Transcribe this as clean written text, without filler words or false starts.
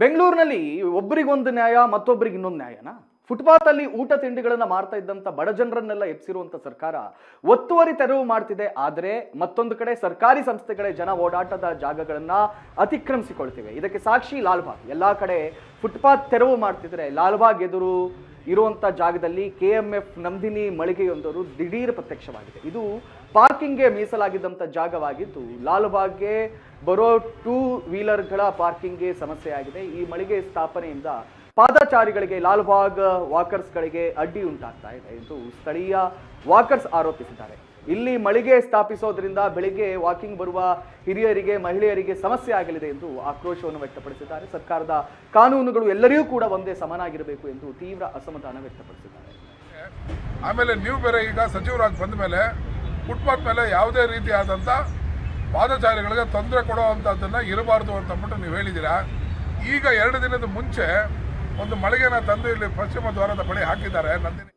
ಬೆಂಗಳೂರಿನಲ್ಲಿ ಒಬ್ಬರಿಗೊಂದು ನ್ಯಾಯ ಮತ್ತೊಬ್ಬರಿಗೆ ಇನ್ನೊಂದು ನ್ಯಾಯನಾ? ಫುಟ್ಪಾತ್ ಅಲ್ಲಿ ಊಟ ತಿಂಡಿಗಳನ್ನ ಮಾರ್ತಾ ಇದ್ದಂತ ಬಡ ಜನರನ್ನೆಲ್ಲ ಎಪ್ಸಿರುವಂತ ಸರ್ಕಾರ ಒತ್ತುವರಿ ತೆರವು ಮಾಡ್ತಿದೆ. ಆದರೆ ಮತ್ತೊಂದು ಕಡೆ ಸರ್ಕಾರಿ ಸಂಸ್ಥೆಗಳೇ ಜನ ಓಡಾಟದ ಜಾಗಗಳನ್ನ ಅತಿಕ್ರಮಿಸಿಕೊಳ್ತಿವೆ. ಇದಕ್ಕೆ ಸಾಕ್ಷಿ ಲಾಲ್ಬಾಗ್. ಎಲ್ಲಾ ಕಡೆ ಫುಟ್ಪಾತ್ ತೆರವು ಮಾಡ್ತಿದ್ರೆ ಲಾಲ್ಬಾಗ್ ಎದುರು ಇರುವಂತ ಜಾಗದಲ್ಲಿ KMF ನಂದಿನಿ ಮಳಿಗೆಯೊಂದರು ದಿಢೀರ್ ಪ್ರತ್ಯಕ್ಷವಾಗಿದೆ. ಇದು ಪಾರ್ಕಿಂಗ್ಗೆ ಮೀಸಲಾಗಿದ್ದಂಥ ಜಾಗವಾಗಿದ್ದು ಲಾಲ್ಬಾಗ್ಗೆ ಬರೋ 2 ವೀಲರ್ಗಳ ಪಾರ್ಕಿಂಗ್ಗೆ ಸಮಸ್ಯೆ ಆಗಿದೆ. ಈ ಮಳಿಗೆ ಸ್ಥಾಪನೆಯಿಂದ ಪಾದಚಾರಿಗಳಿಗೆ, ಲಾಲ್ಬಾಗ್ ವಾಕರ್ಸ್ಗಳಿಗೆ ಅಡ್ಡಿ ಉಂಟಾಗ್ತಾ ಇದೆ ಎಂದು ಸ್ಥಳೀಯ ವಾಕರ್ಸ್ ಆರೋಪಿಸಿದ್ದಾರೆ. ಇಲ್ಲಿ ಮಳಿಗೆ ಸ್ಥಾಪಿಸೋದ್ರಿಂದ ಬೆಳಿಗ್ಗೆ ವಾಕಿಂಗ್ ಬರುವ ಹಿರಿಯರಿಗೆ, ಮಹಿಳೆಯರಿಗೆ ಸಮಸ್ಯೆ ಆಗಲಿದೆ ಎಂದು ಆಕ್ರೋಶವನ್ನು ವ್ಯಕ್ತಪಡಿಸಿದ್ದಾರೆ. ಸರ್ಕಾರದ ಕಾನೂನುಗಳು ಎಲ್ಲರಿಗೂ ಕೂಡ ಒಂದೇ ಸಮನಾಗಿರಬೇಕು ಎಂದು ತೀವ್ರ ಅಸಮಾಧಾನ ವ್ಯಕ್ತಪಡಿಸಿದ್ದಾರೆ. ಆಮೇಲೆ ನೀವು ಬೇರೆ ಈಗ ಸಚಿವರಾಗಿ ಬಂದ ಮೇಲೆ ಫುಟ್ಪಾತ್ ಮೇಲೆ ಯಾವುದೇ ರೀತಿಯಾದಂಥ ಪಾದಚಾರಿಗಳಿಗೆ ತೊಂದರೆ ಕೊಡುವಂಥದ್ದನ್ನು ಇರಬಾರ್ದು ಅಂತಂದ್ಬಿಟ್ಟು ನೀವು ಹೇಳಿದ್ದೀರಾ. ಈಗ 2 ದಿನದ ಮುಂಚೆ ಒಂದು ಮಳಿಗೆನ ತಂದು ಇಲ್ಲಿ ಪಶ್ಚಿಮ ದ್ವಾರದ ಬಳಿ ಹಾಕಿದ್ದಾರೆ ನಂದಿನಿ.